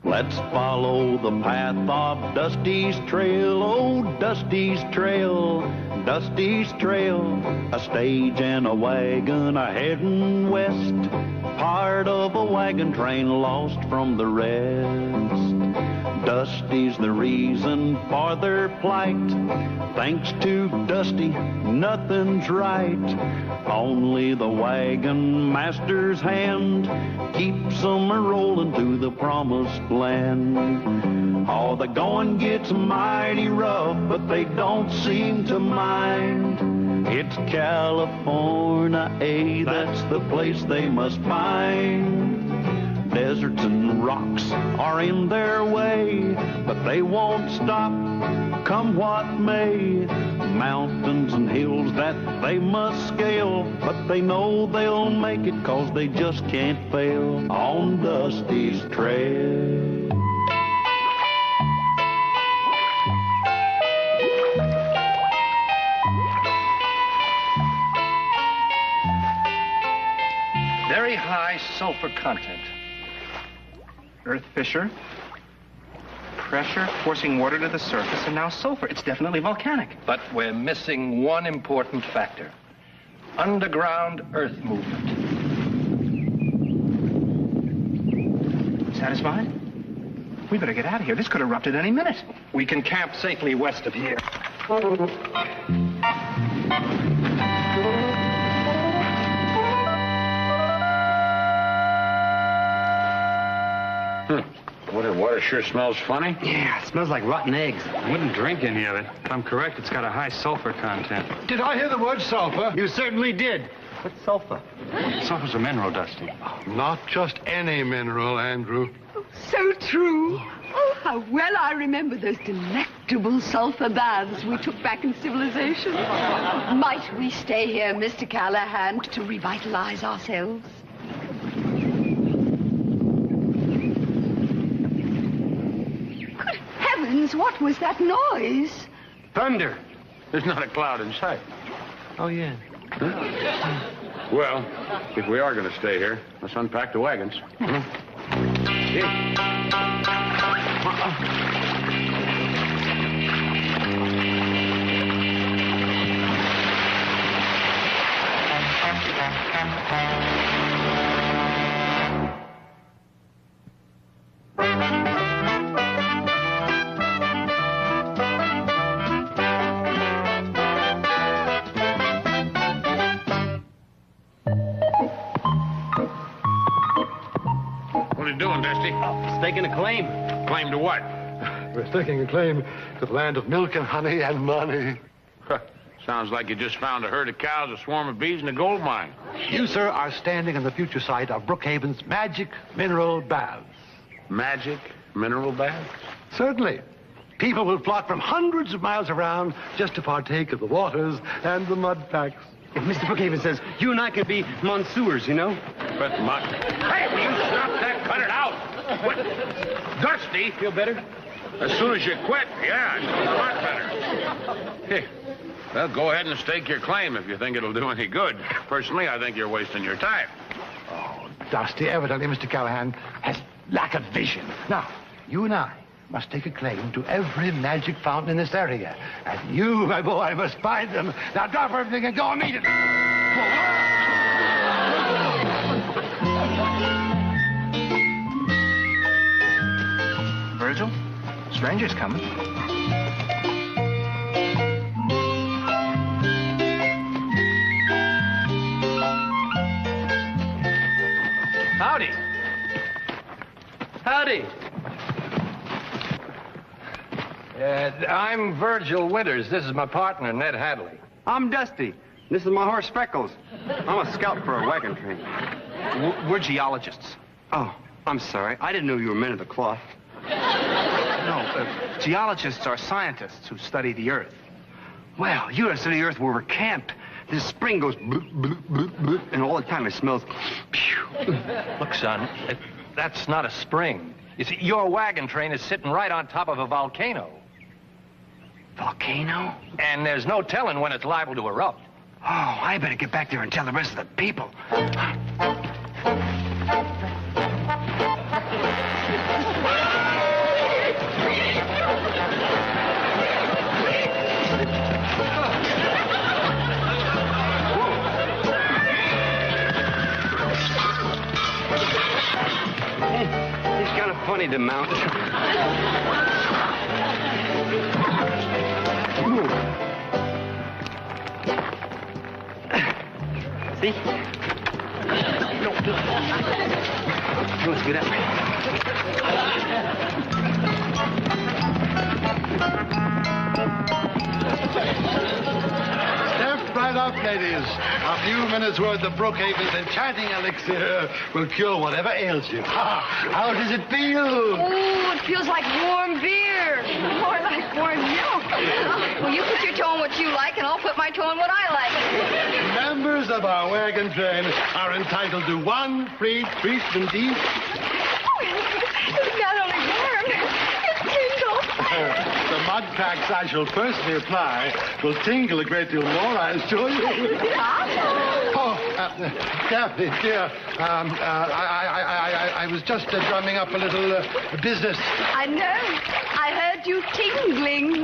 Let's follow the path of Dusty's trail, oh, Dusty's trail, Dusty's trail. A stage and a wagon a heading west, part of a wagon train lost from the rest. Dusty's the reason for their plight. Thanks to Dusty, nothing's right. Only the wagon master's hand keeps them rolling to the promised land. Oh, the going gets mighty rough, but they don't seem to mind. It's California, that's the place they must find. Deserts and rocks are in their way, but they won't stop, come what may. Mountains and hills that they must scale, but they know they'll make it 'cause they just can't fail on Dusty's trail. Very high sulfur content. Earth fissure, pressure forcing water to the surface, and now sulfur. It's definitely volcanic. But we're missing one important factor. Underground earth movement. Satisfied? We better get out of here. This could erupt at any minute. We can camp safely west of here. Water sure smells funny. Yeah, it smells like rotten eggs. I wouldn't drink any of it. If I'm correct, it's got a high sulfur content. Did I hear the word sulfur? You certainly did. What's sulfur? Sulfur's a mineral, Dusty. Not just any mineral, Andrew. So true. Oh, how well I remember those delectable sulfur baths we took back in civilization. Might we stay here, Mr. Callahan, to revitalize ourselves? Good heavens, what was that noise? Thunder. There's not a cloud in sight. Oh, yeah. Well, if we are going to stay here, let's unpack the wagons. What are you doing, Dusty? Staking a claim. Claim to what? We're staking a claim to the land of milk and honey and money. Sounds like you just found a herd of cows, a swarm of bees, and a gold mine. You, sir, are standing on the future site of Brookhaven's magic mineral baths. Magic mineral baths? Certainly. People will flock from hundreds of miles around just to partake of the waters and the mud packs. If Mr. Brookhaven says you and I could be monsieurs, you know? But hey, will you stop that? Cut it out! What? Dusty? Feel better? As soon as you quit, yeah, it's a lot better. Hey, well, go ahead and stake your claim if you think it'll do any good. Personally, I think you're wasting your time. Oh, Dusty, evidently Mr. Callahan has lack of vision. Now, you and I must take a claim to every magic fountain in this area. And you, my boy, must find them. Now drop everything and go immediately. Virgil, stranger's coming. Howdy. Howdy. I'm Virgil Winters. This is my partner, Ned Hadley. I'm Dusty. This is my horse, Freckles. I'm a scout for a wagon train. We're geologists. Oh, I'm sorry. I didn't know you were men of the cloth. No, geologists are scientists who study the Earth. Well, you're a city Earth where we're camped. This spring goes bloop, bloop, bloop, bloop, and all the time it smells. Look, son, that's not a spring. You see, your wagon train is sitting right on top of a volcano. Volcano? And there's no telling when it's liable to erupt. Oh, I better get back there and tell the rest of the people. He's kind of funny to mount. See? No. He wants to be that way. Step right up, ladies. A few minutes' worth of Brookhaven's enchanting elixir will cure whatever ails you. How does it feel? Oh, it feels like warm beer. More like warm milk. Well, you put your toe on what you like, and I'll put my toe on what I like. Members of our wagon train are entitled to one free treatment each. Oh, it's not only warm, it tingles. The mud packs I shall personally apply will tingle a great deal more, I assure you. Oh, Daphne, dear, I was just drumming up a little business. I know. I heard you tingling.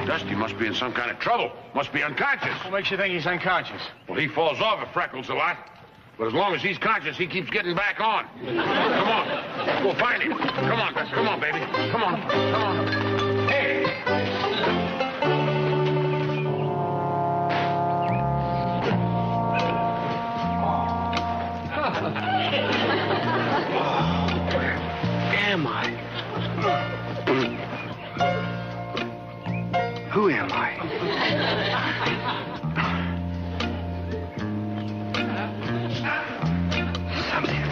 Dusty must be in some kind of trouble. Must be unconscious. What makes you think he's unconscious? Well, he falls off at Freckles a lot. But as long as he's conscious, he keeps getting back on. Come on. We'll find him. Come on, Dusty. Come on, baby. Come on. Come on. Hey. Am I? Who am I? Something.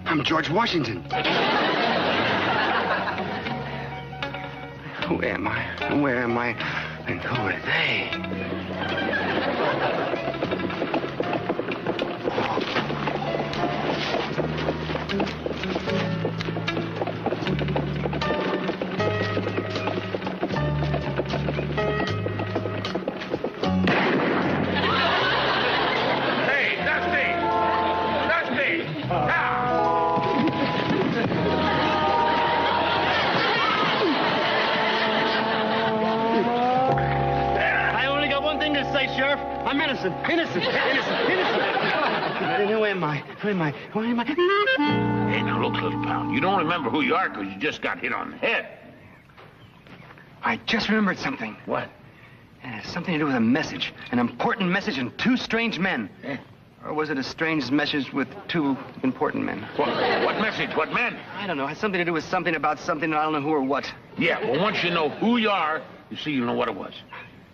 I'm George Washington. Who am I? And where am I? And who are they? I'm innocent. Innocent. Who am I? Who am I? Who am I? Hey, now look, little pal. You don't remember who you are because you just got hit on the head. I just remembered something. What? It has something to do with a message. An important message and two strange men. Eh? Or was it a strange message with two important men? What message? What men? I don't know. It has something to do with something about something, and I don't know who or what. Yeah, well, once you know who you are, you see you'll know what it was.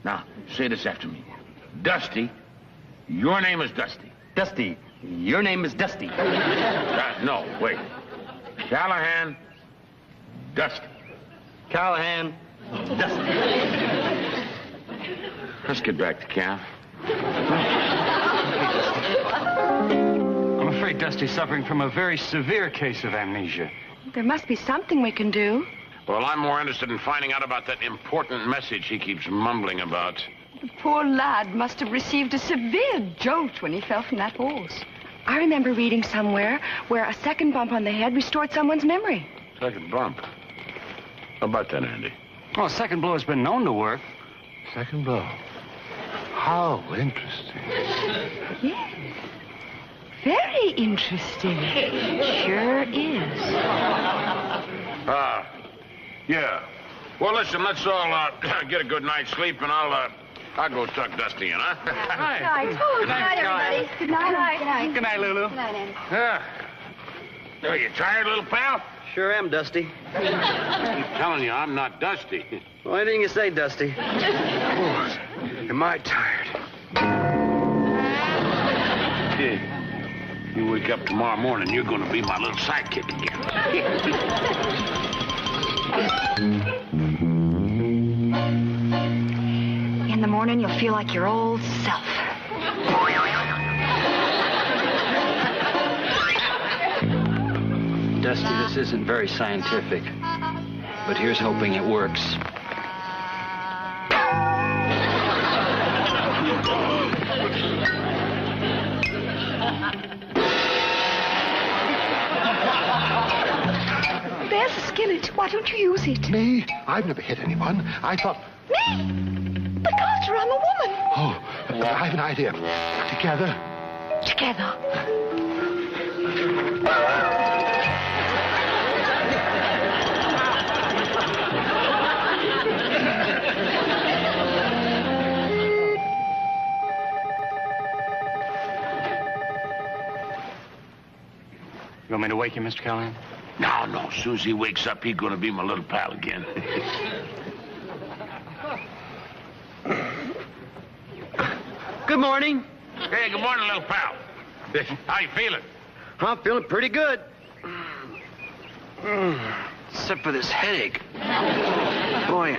Now, say this after me. Dusty, your name is Dusty. Dusty, your name is Dusty. No, wait. Callahan, Dusty. Callahan, Dusty. Let's get back to camp. I'm afraid Dusty's suffering from a very severe case of amnesia. There must be something we can do. Well, I'm more interested in finding out about that important message he keeps mumbling about. The poor lad must have received a severe jolt when he fell from that horse. I remember reading somewhere where a second bump on the head restored someone's memory. Second bump? How about that, Andy? Oh, second blow has been known to work. Second blow. How interesting. Yes. Very interesting. Sure is. Yeah. Well, listen, let's all get a good night's sleep, and I'll go tuck Dusty in, huh? Good night. Oh, good night, everybody. Good night. Good night. Good night, Lulu. Good night, Andy. Yeah. Are you tired, little pal? Sure am, Dusty. I'm telling you, I'm not Dusty. Well, anything you say, Dusty. Oh, am I tired? Kid, you wake up tomorrow morning, you're going to be my little sidekick again. In the morning, you'll feel like your old self. Dusty, this isn't very scientific, but here's hoping it works. Why don't you use it? Me? I've never hit anyone. I thought... Me? But Carter, I'm a woman. Oh, I have an idea. Together. Together. You want me to wake you, Mr. Callahan? No. As soon as he wakes up, he's gonna be my little pal again. Good morning. Hey, good morning, little pal. How you feeling? I'm feeling pretty good. Except for this headache. Boy,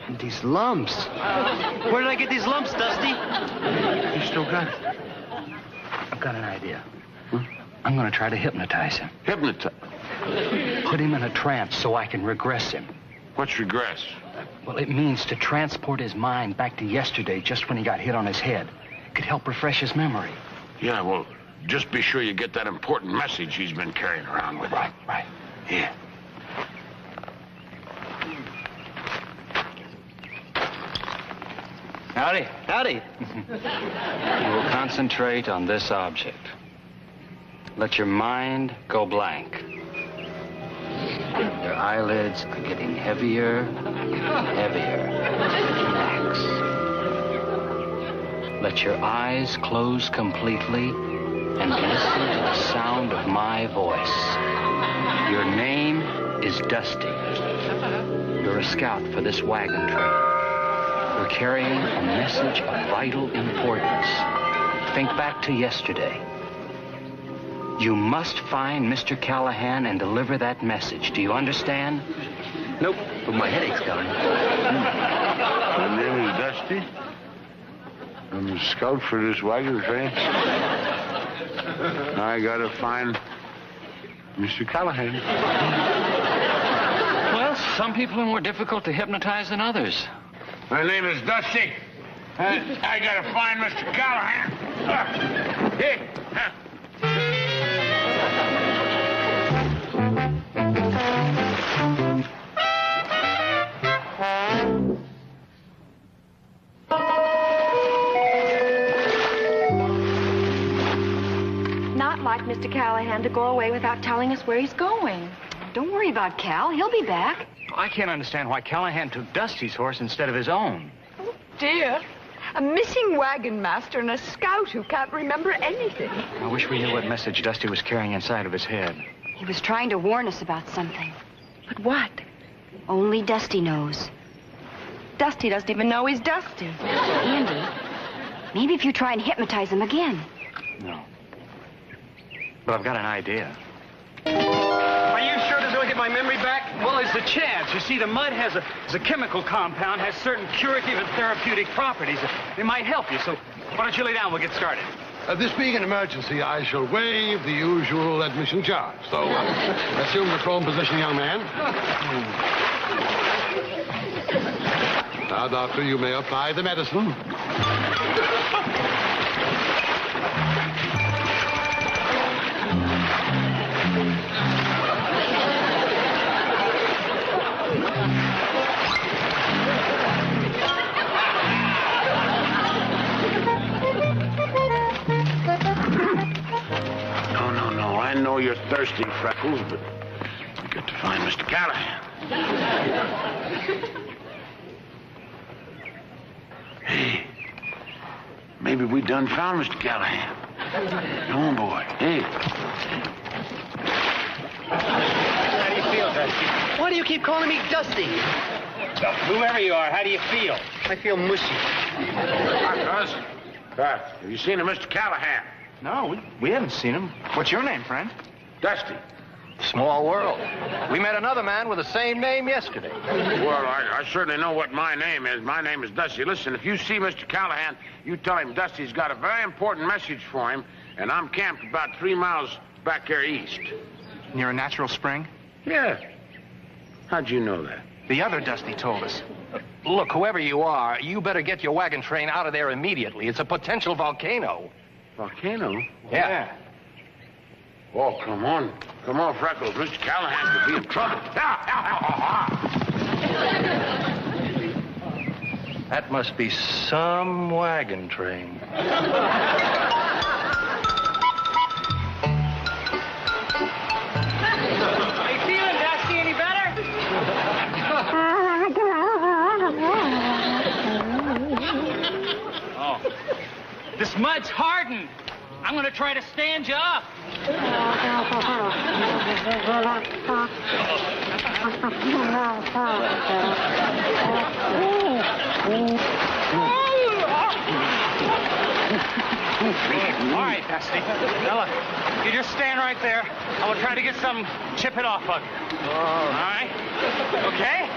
and these lumps. Where did I get these lumps, Dusty? You still got it. I've got an idea. I'm going to try to hypnotize him. Hypnotize? Put him in a trance so I can regress him. What's regress? Well, it means to transport his mind back to yesterday, just when he got hit on his head. It could help refresh his memory. Yeah, well, just be sure you get that important message he's been carrying around with him. Right. Yeah. Howdy. Howdy. You will concentrate on this object. Let your mind go blank. Your eyelids are getting heavier and heavier. Relax. Let your eyes close completely and listen to the sound of my voice. Your name is Dusty. You're a scout for this wagon train. You're carrying a message of vital importance. Think back to yesterday. You must find Mr. Callahan and deliver that message. Do you understand? Nope, but my headache's coming. My name is Dusty. I'm a scout for this wagon train. I gotta find Mr. Callahan. Well, some people are more difficult to hypnotize than others. My name is Dusty. I gotta find Mr. Callahan. Hey. Not like Mr. Callahan to go away without telling us where he's going. Don't worry about Cal. He'll be back. I can't understand why Callahan took Dusty's horse instead of his own. Oh, dear. A missing wagon master and a scout who can't remember anything. I wish we knew what message Dusty was carrying inside of his head. He was trying to warn us about something. But what? Only Dusty knows. Dusty doesn't even know he's Dusty. Andy, maybe if you try and hypnotize him again. No. But I've got an idea. Are you sure this will get my memory back? Well, there's a chance. You see, the mud has a chemical compound, has certain curative and therapeutic properties. It might help you, so why don't you lay down? We'll get started. This being an emergency, I shall waive the usual admission charge. So, assume the prone position, young man. Now, doctor, you may apply the medicine. No, I know you're thirsty, Freckles, but we got to find Mr. Callahan. Hey, maybe we done found Mr. Callahan. Come on, boy. Hey. How do you feel, Dusty? Why do you keep calling me Dusty? Whoever you are, how do you feel? I feel mushy. Have you seen a Mr. Callahan? No, we haven't seen him. What's your name, friend? Dusty. Small world. We met another man with the same name yesterday. Well, I certainly know what my name is. My name is Dusty. Listen, if you see Mr. Callahan, you tell him Dusty's got a very important message for him, and I'm camped about 3 miles back there east. Near a natural spring? Yeah. How'd you know that? The other Dusty told us. Look, whoever you are, you better get your wagon train out of there immediately. It's a potential volcano. Volcano? Yeah. Oh, come on. Come on, Freckles. Mr. Callahan could be in trouble. That must be some wagon train. How you feeling, Dusty? Any better? Oh. This mud's hardened. I'm going to try to stand you up. All right, Dusty. Now, look, you just stand right there. I will try to get some chip it off of you. All right? Okay?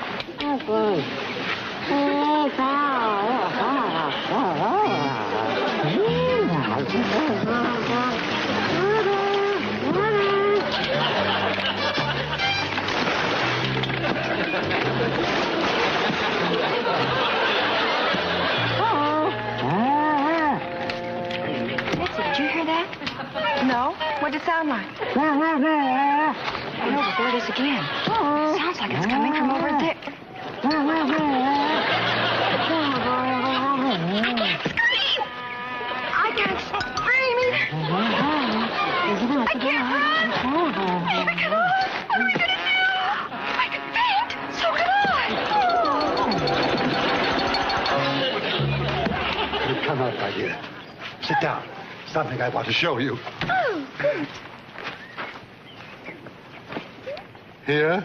Betsy, did you hear that? No? What did it sound like? I know, but there it is again. Sounds like it's coming from over there. I can't scream either. I can't run. I cannot. What am I going to do? I can faint. So can I. Come out, my dear. Sit down. Something I want to show you. Oh, good. Here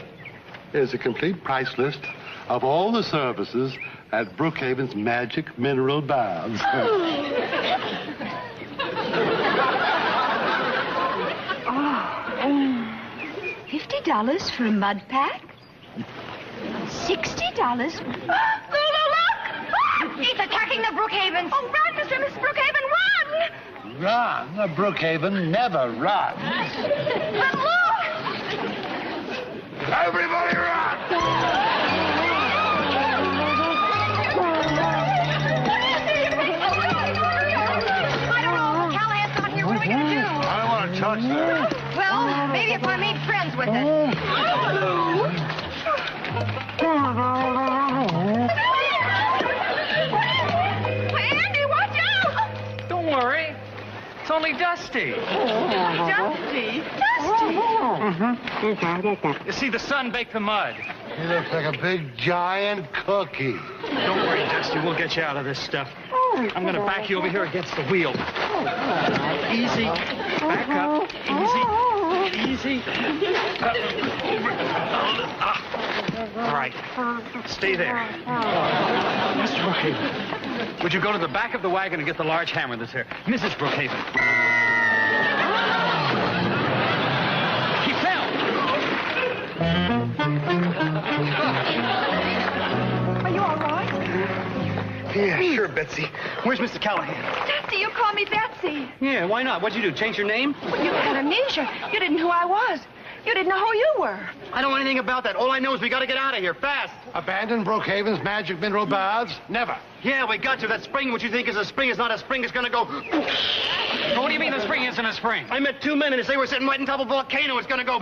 is a complete price list of all the services at Brookhaven's Magic Mineral Baths. $50 for a mud pack? $60 for... Lulu, look! He's attacking the Brookhavens! Oh, run, Mr. and Mrs. Brookhaven, run! Run? Brookhaven never runs. But look! Everybody run! I don't know. Callahan's not here. What are we going to do? I don't want to touch that. Well, maybe if I made friends with it. Andy, watch out! Don't worry. It's only Dusty. Dusty? You see, the sun baked the mud. He looks like a big, giant cookie. Don't worry, Dusty. We'll get you out of this stuff. I'm going to back you over here against the wheel. Easy. Back up. Easy. All right. Stay there. Mr. Brookhaven, would you go to the back of the wagon and get the large hammer that's there? Mrs. Brookhaven. He fell. Are you all right? Yeah, sure, Betsy. Where's Mr. Callahan? Dusty, you call me Betsy. Yeah, why not? What'd you do? Change your name? Well, you had amnesia. You didn't know who I was. You didn't know who you were. I don't know anything about that. All I know is we got to get out of here fast. Abandon Brookhaven's Magic Mineral Baths? Never. Yeah, we got to. That spring, what you think is a spring, is not a spring. It's going to go... Well, what do you mean the spring isn't a spring? I met 2 men as they were sitting right on top of a volcano. It's going to go...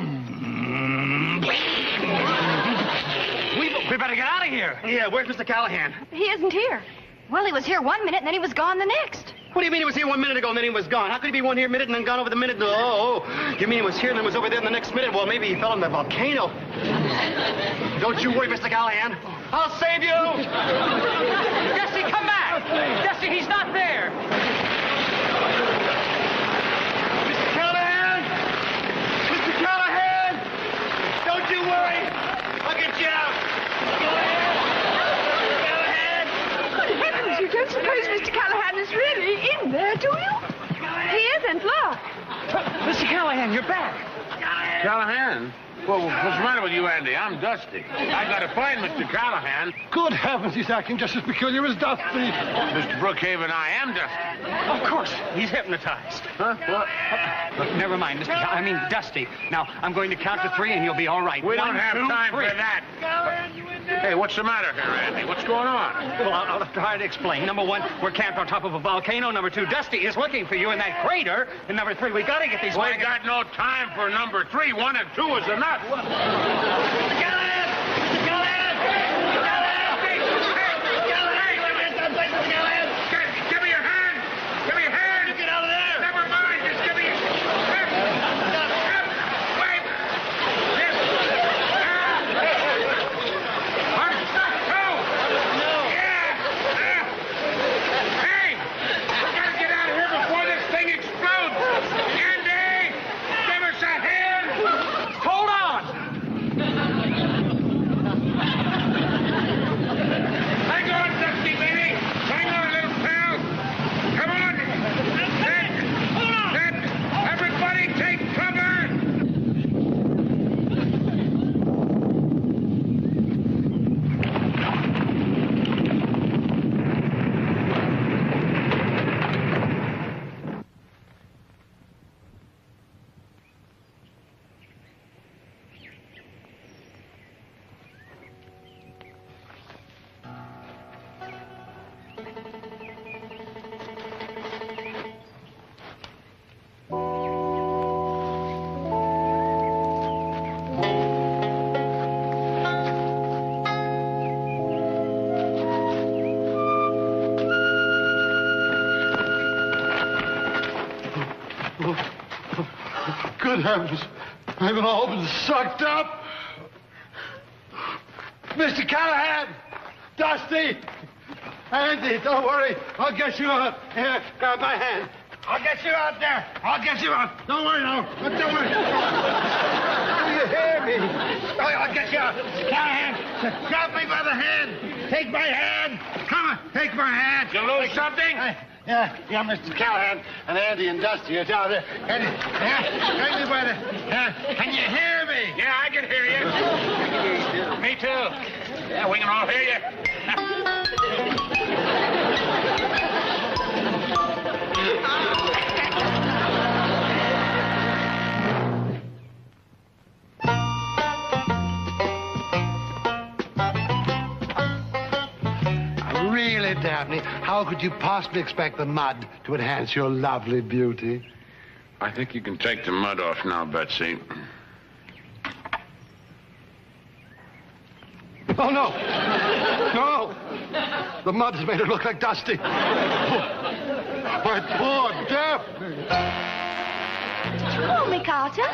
We better get out of here. Yeah, where's Mr. Callahan? He isn't here. Well, he was here 1 minute, and then he was gone the next. What do you mean he was here 1 minute ago and then he was gone? How could he be one here minute and then gone over the minute? Oh. You mean he was here and then was over there in the next minute? Well, maybe he fell in the volcano. Don't you worry, Mr. Callahan. I'll save you! Jesse, come back! Jesse, he's not there! Mr. Callahan! Mr. Callahan! Don't you worry! I'll get you out! Callahan! Good heavens, you don't suppose Mr. Callahan is really in there, do you? He isn't, look. Mr. Callahan, you're back. Callahan? Well, what's the matter with you, Andy? I'm Dusty. I got to find Mr. Callahan. Good heavens, he's acting just as peculiar as Dusty. Mr. Brookhaven, I am Dusty. Of course, he's hypnotized. Huh? What? Look, never mind, Dusty. Now, I'm going to count to 3 and you'll be all right. We don't 1, have 2, time 3. for that. Callahan, you in Hey, what's the matter here, Andy? What's going on? Well, I'll try to explain. Number one, we're camped on top of a volcano. Number two, Dusty is looking for you in that crater. And number three, we gotta get these We wagons. got no time for number 3. 1 and 2 is enough. Mr. Callahan! Mr. Callahan! Mr. Callahan! Give me your hand! Give me your hand! Get out of there! Never mind, just give me your... Wait! Yes! Hard stuff, too! Yeah! Hey! We gotta get out of here before this thing explodes! Andy! Give us a hand! Hold on! Hang on, Dusty, baby! Hang on, little pal! Come on! Ned! Everybody take cover! Good heavens. I'm all been sucked up. Mr. Callahan! Dusty! Andy, don't worry. I'll get you out. Here, grab my hand. I'll get you out there. I'll get you out. Don't worry now. Don't worry. Do you hear me? I'll get you out. Callahan, grab me by the hand. Take my hand. Come on, take my hand. You lose something? Yeah, Mr. Callahan and Andy and Dusty are down there. Andy, take me by the... can you hear me? Yeah, I can hear you. Me too. Yeah, we can all hear you. Really, Daphne, how could you possibly expect the mud to enhance your lovely beauty? I think you can take the mud off now, Betsy. Oh, no. No. The mud has made her look like Dusty. My poor Daphne. Did you call me, Carter?